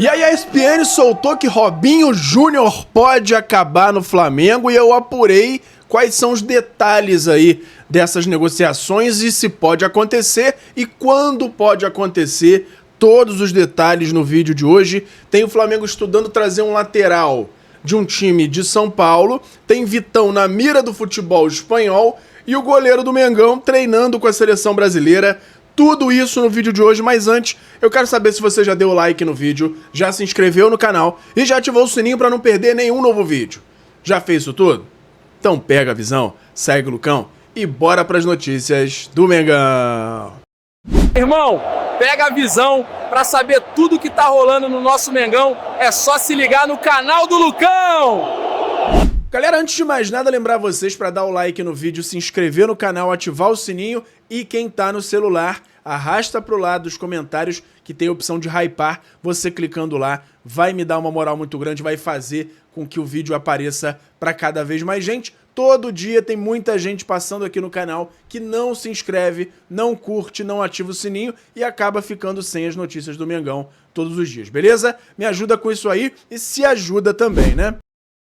E aí a ESPN soltou que Robinho Júnior pode acabar no Flamengo e eu apurei quais são os detalhes aí dessas negociações e se pode acontecer e quando pode acontecer. Todos os detalhes no vídeo de hoje. Tem o Flamengo estudando trazer um lateral de um time de São Paulo, tem Vitão na mira do futebol espanhol e o goleiro do Mengão treinando com a seleção brasileira. Tudo isso no vídeo de hoje, mas antes eu quero saber se você já deu like no vídeo, já se inscreveu no canal e já ativou o sininho para não perder nenhum novo vídeo. Já fez isso tudo? Então pega a visão, segue o Lucão e bora para as notícias do Mengão. Irmão, pega a visão para saber tudo que tá rolando no nosso Mengão. É só se ligar no canal do Lucão. Galera, antes de mais nada, lembrar vocês para dar o like no vídeo, se inscrever no canal, ativar o sininho e quem tá no celular, arrasta pro lado dos comentários que tem a opção de hypar. Você clicando lá vai me dar uma moral muito grande, vai fazer com que o vídeo apareça para cada vez mais gente. Todo dia tem muita gente passando aqui no canal que não se inscreve, não curte, não ativa o sininho e acaba ficando sem as notícias do Mengão todos os dias, beleza? Me ajuda com isso aí e se ajuda também, né?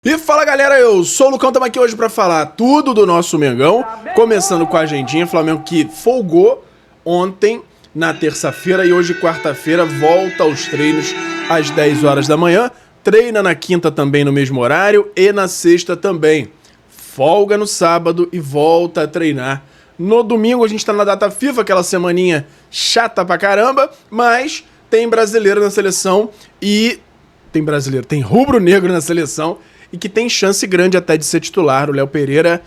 E fala galera, eu sou o Lucão, estamos aqui hoje para falar tudo do nosso Mengão, começando com a agendinha. Flamengo que folgou ontem na terça-feira e hoje quarta-feira volta aos treinos às 10 horas da manhã, treina na quinta também no mesmo horário e na sexta também. Folga no sábado e volta a treinar. No domingo a gente tá na data FIFA, aquela semaninha chata pra caramba, mas tem brasileiro na seleção e... tem rubro-negro na seleção e que tem chance grande até de ser titular. O Léo Pereira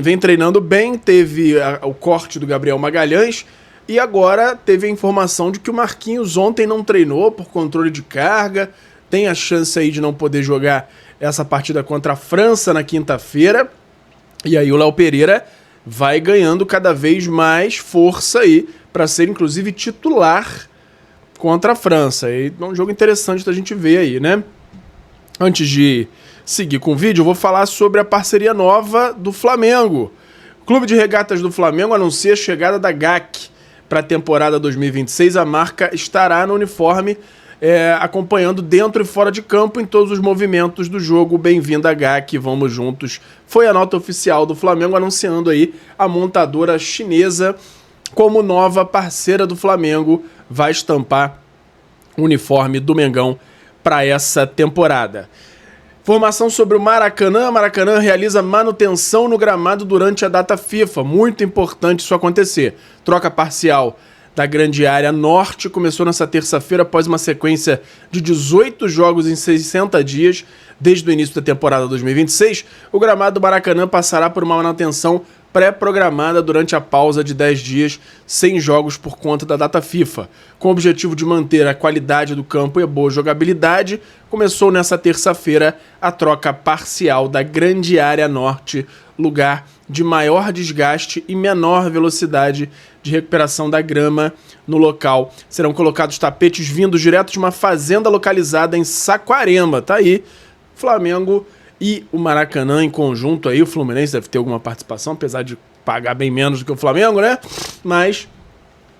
vem treinando bem, teve o corte do Gabriel Magalhães e agora teve a informação de que o Marquinhos ontem não treinou por controle de carga, tem a chance aí de não poder jogar essa partida contra a França na quinta-feira. E aí o Léo Pereira vai ganhando cada vez mais força aí para ser inclusive titular contra a França. E é um jogo interessante da gente ver aí, né? Antes de seguir com o vídeo, eu vou falar sobre a parceria nova do Flamengo. O Clube de Regatas do Flamengo anuncia a chegada da GAC para a temporada 2026. A marca estará no uniforme acompanhando dentro e fora de campo em todos os movimentos do jogo. Bem-vinda, GAC, vamos juntos. Foi a nota oficial do Flamengo anunciando aí a montadora chinesa como nova parceira do Flamengo. Vai estampar o uniforme do Mengão para essa temporada. Informação sobre o Maracanã. Maracanã realiza manutenção no gramado durante a data FIFA. Muito importante isso acontecer. Troca parcial da grande área norte começou nessa terça-feira após uma sequência de 18 jogos em 60 dias desde o início da temporada 2026. O gramado do Maracanã passará por uma manutenção pré-programada durante a pausa de 10 dias sem jogos por conta da data FIFA. Com o objetivo de manter a qualidade do campo e a boa jogabilidade, começou nessa terça-feira a troca parcial da grande área norte, lugar de maior desgaste e menor velocidade de recuperação da grama no local. Serão colocados tapetes vindos direto de uma fazenda localizada em Saquarema. Tá aí, Flamengo e o Maracanã em conjunto aí. O Fluminense deve ter alguma participação, apesar de pagar bem menos do que o Flamengo, né? Mas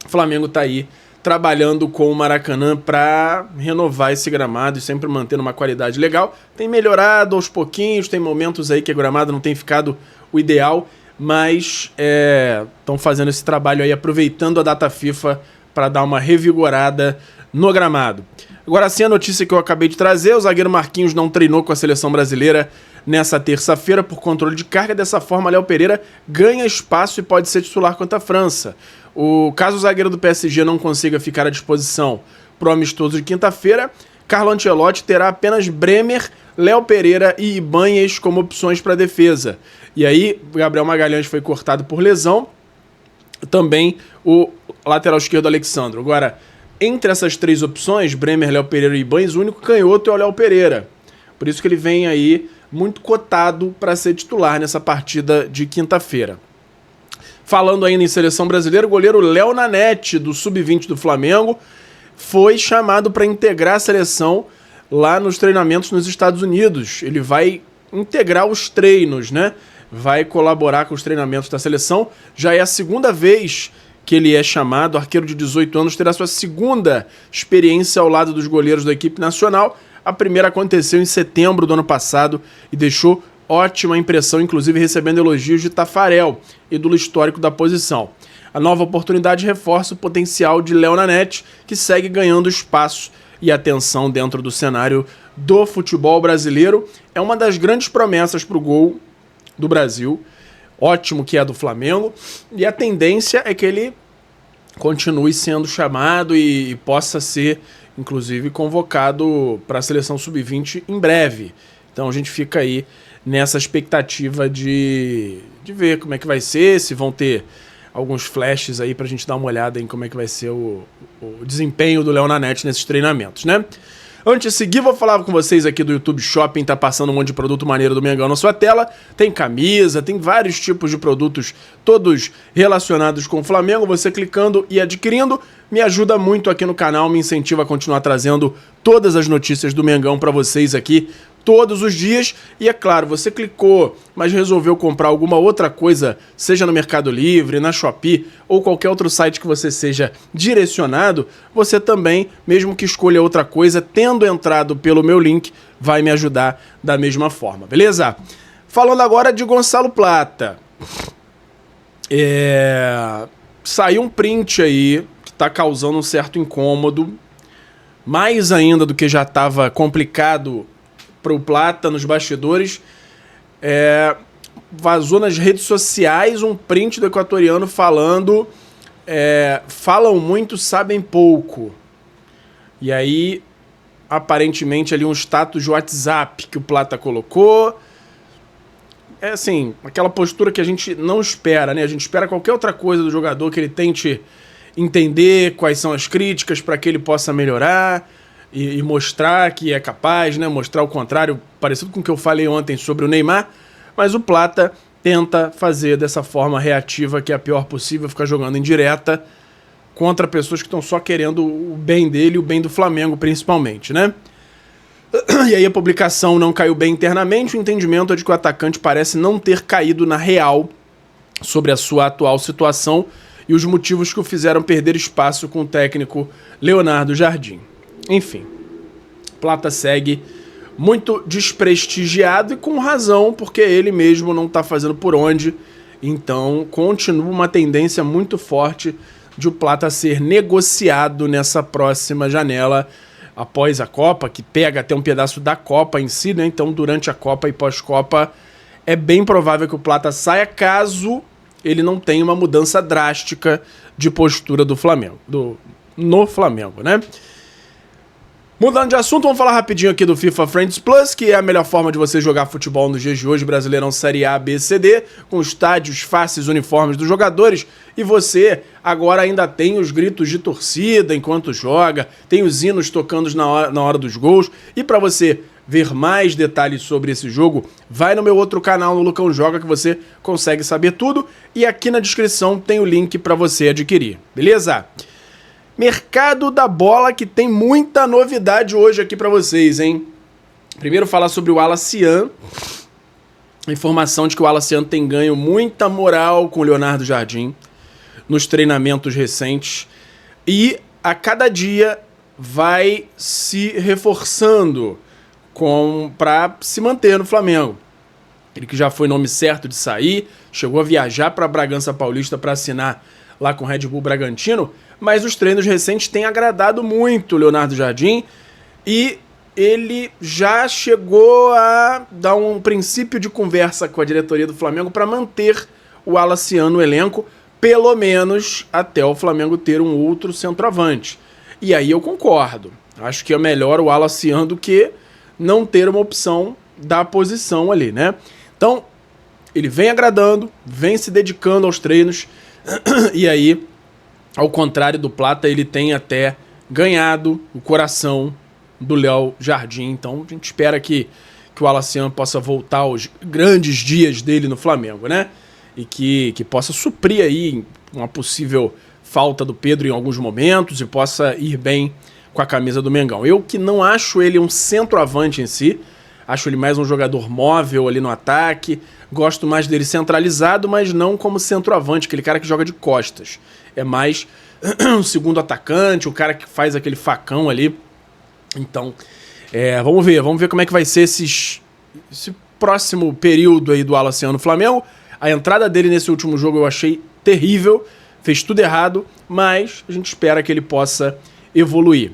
o Flamengo tá aí trabalhando com o Maracanã para renovar esse gramado e sempre mantendo uma qualidade legal. Tem melhorado aos pouquinhos, tem momentos aí que o gramado não tem ficado o ideal, mas estão fazendo esse trabalho aí, aproveitando a data FIFA para dar uma revigorada no gramado. Agora sim, a notícia que eu acabei de trazer: o zagueiro Marquinhos não treinou com a seleção brasileira nessa terça-feira por controle de carga. Dessa forma, Léo Pereira ganha espaço e pode ser titular contra a França. Caso o zagueiro do PSG não consiga ficar à disposição para o amistoso de quinta-feira, Carlo Ancelotti terá apenas Bremer, Léo Pereira e Ibanez como opções para a defesa. E aí, Gabriel Magalhães foi cortado por lesão, também o lateral esquerdo Alexandro. Agora, entre essas três opções, Bremer, Léo Pereira e Ibanez, o único canhoto é o Léo Pereira. Por isso que ele vem aí muito cotado para ser titular nessa partida de quinta-feira. Falando ainda em seleção brasileira, o goleiro Léo Nanete, do Sub-20 do Flamengo, foi chamado para integrar a seleção lá nos treinamentos nos Estados Unidos. Ele vai integrar os treinos, né? Vai colaborar com os treinamentos da seleção. Já é a segunda vez que ele é chamado, arqueiro de 18 anos, terá sua segunda experiência ao lado dos goleiros da equipe nacional. A primeira aconteceu em setembro do ano passado e deixou ótima impressão, inclusive recebendo elogios de Tafarel, ídolo histórico da posição. A nova oportunidade reforça o potencial de Léo Nanete, que segue ganhando espaço e atenção dentro do cenário do futebol brasileiro. É uma das grandes promessas para o gol do Brasil. Ótimo que é do Flamengo, e a tendência é que ele continue sendo chamado e possa ser, inclusive, convocado para a seleção sub-20 em breve. Então a gente fica aí nessa expectativa de ver como é que vai ser, se vão ter alguns flashes aí para a gente dar uma olhada em como é que vai ser o desempenho do Léo Nanete nesses treinamentos, né? Antes de seguir, vou falar com vocês aqui do YouTube Shopping, tá passando um monte de produto maneiro do Mengão na sua tela. Tem camisa, tem vários tipos de produtos, todos relacionados com o Flamengo. Você clicando e adquirindo me ajuda muito aqui no canal, me incentiva a continuar trazendo todas as notícias do Mengão para vocês aqui todos os dias. E é claro, você clicou, mas resolveu comprar alguma outra coisa, seja no Mercado Livre, na Shopee ou qualquer outro site que você seja direcionado, você também, mesmo que escolha outra coisa, tendo entrado pelo meu link, vai me ajudar da mesma forma, beleza? Falando agora de Gonçalo Plata. Saiu um print aí que tá causando um certo incômodo, mais ainda do que já estava complicado pro Plata nos bastidores. Vazou nas redes sociais um print do equatoriano falando falam muito, sabem pouco. E aí, aparentemente, ali um status de WhatsApp que o Plata colocou. É assim, aquela postura que a gente não espera, né? A gente espera qualquer outra coisa do jogador, que ele tente entender quais são as críticas para que ele possa melhorar e mostrar que é capaz, né? Mostrar o contrário, parecido com o que eu falei ontem sobre o Neymar, mas o Plata tenta fazer dessa forma reativa, que é a pior possível, ficar jogando em direta contra pessoas que estão só querendo o bem dele e o bem do Flamengo, principalmente, né? E aí a publicação não caiu bem internamente, o entendimento é de que o atacante parece não ter caído na real sobre a sua atual situação e os motivos que o fizeram perder espaço com o técnico Leonardo Jardim. Enfim, Plata segue muito desprestigiado e com razão, porque ele mesmo não está fazendo por onde. Então continua uma tendência muito forte de o Plata ser negociado nessa próxima janela após a Copa, que pega até um pedaço da Copa em si, né? Então durante a Copa e pós-Copa é bem provável que o Plata saia, caso ele não tenha uma mudança drástica de postura do Flamengo, no Flamengo, né? Mudando de assunto, vamos falar rapidinho aqui do FIFA Friends Plus, que é a melhor forma de você jogar futebol nos dias de hoje, Brasileirão Série A, B, C, D, com estádios, faces, uniformes dos jogadores, e você agora ainda tem os gritos de torcida enquanto joga, tem os hinos tocando na hora dos gols, e para você ver mais detalhes sobre esse jogo, vai no meu outro canal, no Lucão Joga, que você consegue saber tudo, e aqui na descrição tem o link para você adquirir, beleza? Mercado da bola, que tem muita novidade hoje aqui pra vocês, hein? Primeiro falar sobre o Wallace-Yan. Informação de que o Wallace-Yan tem ganho muita moral com o Leonardo Jardim nos treinamentos recentes. E a cada dia vai se reforçando para se manter no Flamengo. Ele que já foi nome certo de sair, chegou a viajar para Bragança Paulista para assinar lá com o Red Bull Bragantino, mas os treinos recentes têm agradado muito o Leonardo Jardim e ele já chegou a dar um princípio de conversa com a diretoria do Flamengo para manter o Wallace-Yan no elenco, pelo menos até o Flamengo ter um outro centroavante. E aí eu concordo. Acho que é melhor o Wallace-Yan do que não ter uma opção da posição ali, né? Então, ele vem agradando, vem se dedicando aos treinos, e aí, ao contrário do Plata, ele tem até ganhado o coração do Léo Jardim. Então a gente espera que o Wallace-Yan possa voltar aos grandes dias dele no Flamengo, né? E que possa suprir aí uma possível falta do Pedro em alguns momentos e possa ir bem com a camisa do Mengão. Eu que não acho ele um centroavante em si, acho ele mais um jogador móvel ali no ataque, Gosto mais dele centralizado, mas não como centroavante, aquele cara que joga de costas. É mais um segundo atacante, o cara que faz aquele facão ali. Então, vamos ver como é que vai ser esse próximo período aí do Alaciano no Flamengo. A entrada dele nesse último jogo eu achei terrível, fez tudo errado, mas a gente espera que ele possa evoluir.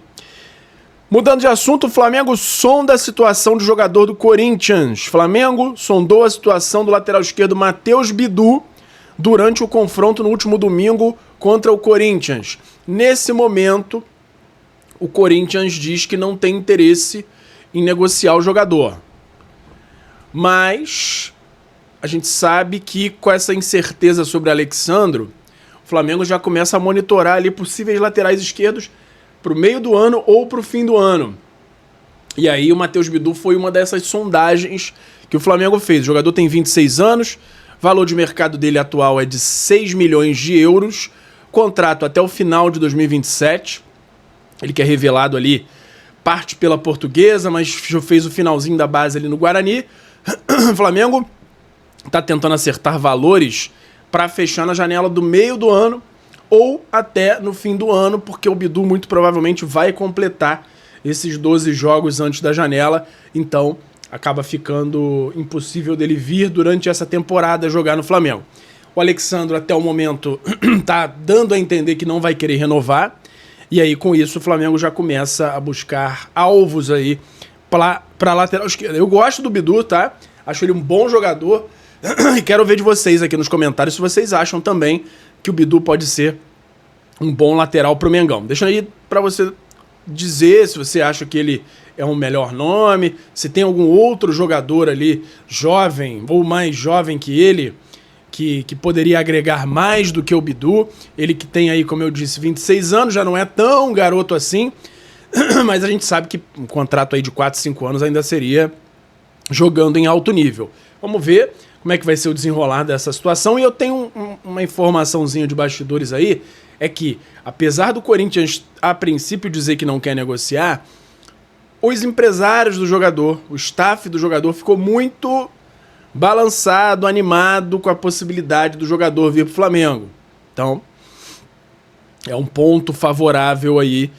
Mudando de assunto, o Flamengo sonda a situação do jogador do Corinthians. Flamengo sondou a situação do lateral esquerdo Matheus Bidu durante o confronto no último domingo contra o Corinthians. Nesse momento, o Corinthians diz que não tem interesse em negociar o jogador. Mas a gente sabe que com essa incerteza sobre Alexandro, o Flamengo já começa a monitorar ali possíveis laterais esquerdos para o meio do ano ou para o fim do ano. E aí o Matheus Bidu foi uma dessas sondagens que o Flamengo fez. O jogador tem 26 anos, valor de mercado dele atual é de 6 milhões de euros, contrato até o final de 2027. Ele que é revelado ali, parte pela Portuguesa, mas fez o finalzinho da base ali no Guarani. O Flamengo está tentando acertar valores para fechar na janela do meio do ano ou até no fim do ano, porque o Bidu muito provavelmente vai completar esses 12 jogos antes da janela, então acaba ficando impossível dele vir durante essa temporada jogar no Flamengo. O Alexandro até o momento tá dando a entender que não vai querer renovar, e aí com isso o Flamengo já começa a buscar alvos aí para lateral esquerda. Eu gosto do Bidu, tá? Acho ele um bom jogador e quero ver de vocês aqui nos comentários se vocês acham também que o Bidu pode ser um bom lateral pro Mengão. Deixa aí para você dizer se você acha que ele é um melhor nome, se tem algum outro jogador ali jovem ou mais jovem que ele que poderia agregar mais do que o Bidu. Ele que tem aí, como eu disse, 26 anos, já não é tão garoto assim, mas a gente sabe que um contrato aí de 4, 5 anos ainda seria jogando em alto nível. Vamos ver como é que vai ser o desenrolar dessa situação. E eu tenho uma informaçãozinha de bastidores aí, é que, apesar do Corinthians, a princípio, dizer que não quer negociar, os empresários do jogador, o staff do jogador, ficou muito balançado, animado com a possibilidade do jogador vir pro Flamengo. Então, é um ponto favorável aí.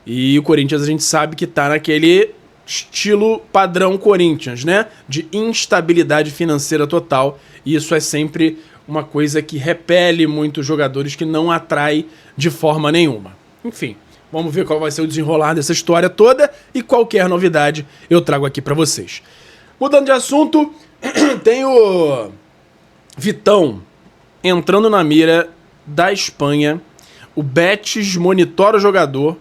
E o Corinthians a gente sabe que tá naquele estilo padrão Corinthians, né? De instabilidade financeira total. E isso é sempre uma coisa que repele muitos jogadores, que não atrai de forma nenhuma. Enfim, vamos ver qual vai ser o desenrolar dessa história toda e qualquer novidade eu trago aqui pra vocês. Mudando de assunto, tem o Vitão entrando na mira da Espanha. O Betis monitora o jogador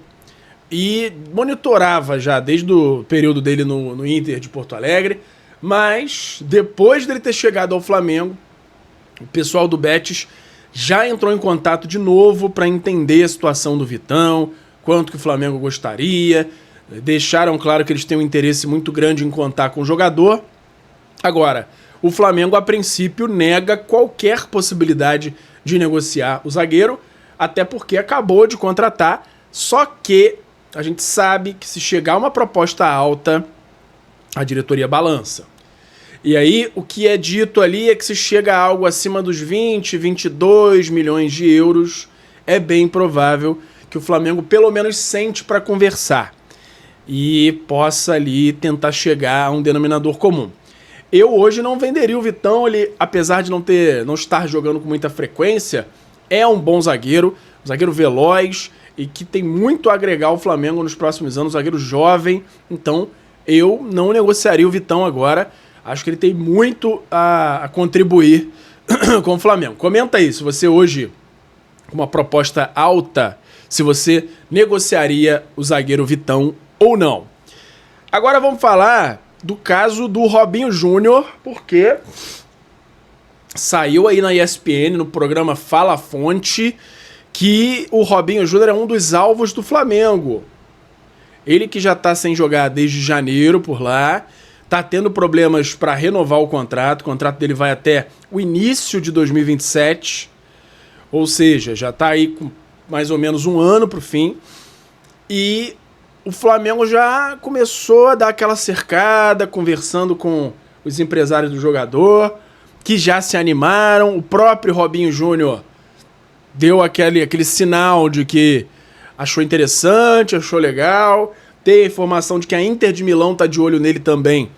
e monitorava já desde o período dele no Inter de Porto Alegre, mas depois dele ter chegado ao Flamengo, o pessoal do Betis já entrou em contato de novo para entender a situação do Vitão, quanto que o Flamengo gostaria, deixaram claro que eles têm um interesse muito grande em contar com o jogador. Agora, o Flamengo a princípio nega qualquer possibilidade de negociar o zagueiro, até porque acabou de contratar, só que a gente sabe que se chegar uma proposta alta, a diretoria balança. E aí, o que é dito ali é que se chega a algo acima dos 20, 22 milhões de euros, é bem provável que o Flamengo pelo menos sente para conversar e possa ali tentar chegar a um denominador comum. Eu hoje não venderia o Vitão, ele, apesar de não estar jogando com muita frequência, é um bom zagueiro, um zagueiro veloz, e que tem muito a agregar ao Flamengo nos próximos anos, zagueiro jovem, então eu não negociaria o Vitão agora, acho que ele tem muito a contribuir com o Flamengo. Comenta aí, se você hoje, com uma proposta alta, se você negociaria o zagueiro Vitão ou não. Agora vamos falar do caso do Robinho Júnior, porque saiu aí na ESPN, no programa Fala Fonte, que o Robinho Júnior é um dos alvos do Flamengo. Ele que já tá sem jogar desde janeiro por lá, tá tendo problemas para renovar o contrato dele vai até o início de 2027, ou seja, já tá aí com mais ou menos um ano pro fim, e o Flamengo já começou a dar aquela cercada, conversando com os empresários do jogador, que já se animaram. O próprio Robinho Júnior deu aquele sinal de que achou interessante, achou legal. Tem a informação de que a Inter de Milão está de olho nele também,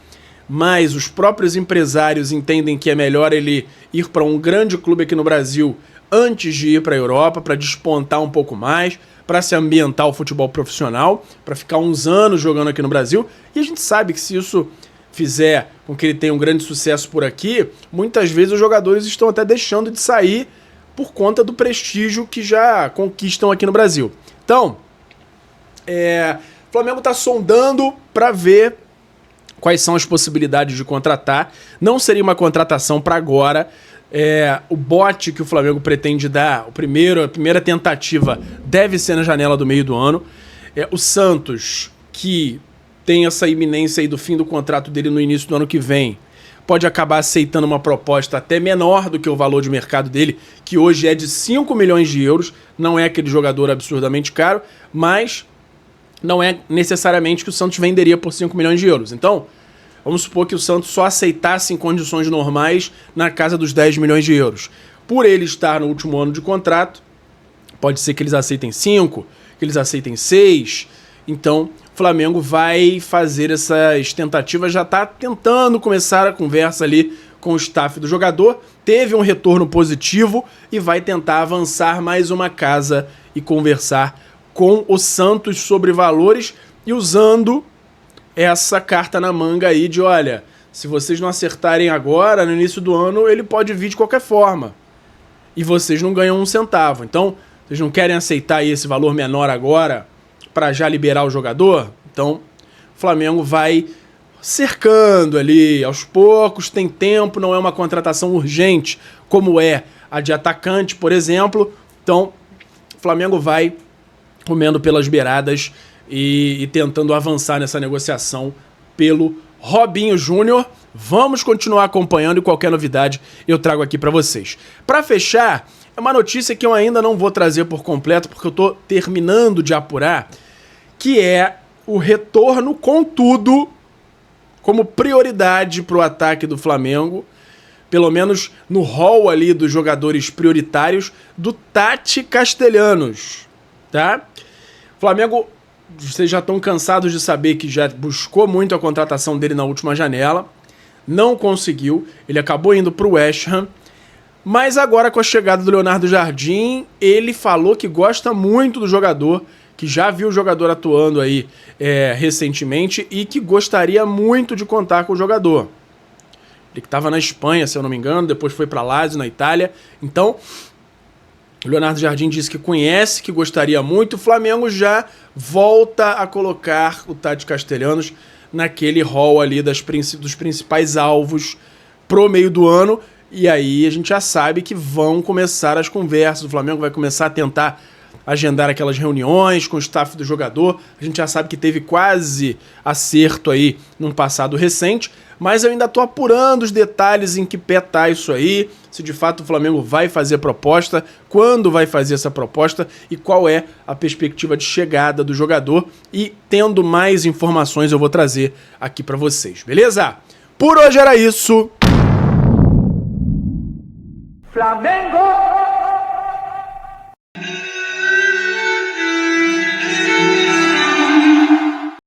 mas os próprios empresários entendem que é melhor ele ir para um grande clube aqui no Brasil antes de ir para a Europa, para despontar um pouco mais, para se ambientar ao futebol profissional, para ficar uns anos jogando aqui no Brasil. E a gente sabe que se isso fizer com que ele tenha um grande sucesso por aqui, muitas vezes os jogadores estão até deixando de sair por conta do prestígio que já conquistam aqui no Brasil. Então, o Flamengo está sondando para ver quais são as possibilidades de contratar. Não seria uma contratação para agora. O bote que o Flamengo pretende dar, a primeira tentativa, deve ser na janela do meio do ano. O Santos, que tem essa iminência aí do fim do contrato dele no início do ano que vem, pode acabar aceitando uma proposta até menor do que o valor de mercado dele, que hoje é de 5 milhões de euros. Não é aquele jogador absurdamente caro, mas não é necessariamente que o Santos venderia por 5 milhões de euros. Então, vamos supor que o Santos só aceitasse em condições normais na casa dos 10 milhões de euros. Por ele estar no último ano de contrato, pode ser que eles aceitem 5, que eles aceitem 6. Então, o Flamengo vai fazer essas tentativas, já está tentando começar a conversa ali com o staff do jogador. Teve um retorno positivo e vai tentar avançar mais uma casa e conversar com o Santos sobre valores e usando essa carta na manga aí de, olha, se vocês não acertarem agora, no início do ano, ele pode vir de qualquer forma. E vocês não ganham um centavo. Então, vocês não querem aceitar aí esse valor menor agora para já liberar o jogador? Então, o Flamengo vai cercando ali aos poucos, tem tempo, não é uma contratação urgente, como é a de atacante, por exemplo. Então, o Flamengo vai comendo pelas beiradas e tentando avançar nessa negociação pelo Robinho Júnior. Vamos continuar acompanhando e qualquer novidade eu trago aqui para vocês. Para fechar, é uma notícia que eu ainda não vou trazer por completo, porque eu estou terminando de apurar, que é o retorno com tudo como prioridade para o ataque do Flamengo, pelo menos no hall ali dos jogadores prioritários, do Tati Castellanos, tá? Flamengo, vocês já estão cansados de saber que já buscou muito a contratação dele na última janela, não conseguiu, ele acabou indo para o West Ham, mas agora com a chegada do Leonardo Jardim, ele falou que gosta muito do jogador, que já viu o jogador atuando aí recentemente e que gostaria muito de contar com o jogador. Ele que estava na Espanha, se eu não me engano, depois foi para Lazio, na Itália. Então, o Leonardo Jardim disse que conhece, que gostaria muito. O Flamengo já volta a colocar o Tati Castellanos naquele hall ali dos principais alvos pro meio do ano. E aí a gente já sabe que vão começar as conversas. O Flamengo vai começar a tentar agendar aquelas reuniões com o staff do jogador. A gente já sabe que teve quase acerto aí num passado recente, mas eu ainda tô apurando os detalhes em que pé tá isso aí, se de fato o Flamengo vai fazer a proposta, quando vai fazer essa proposta e qual é a perspectiva de chegada do jogador. E tendo mais informações eu vou trazer aqui pra vocês, beleza? Por hoje era isso. Flamengo!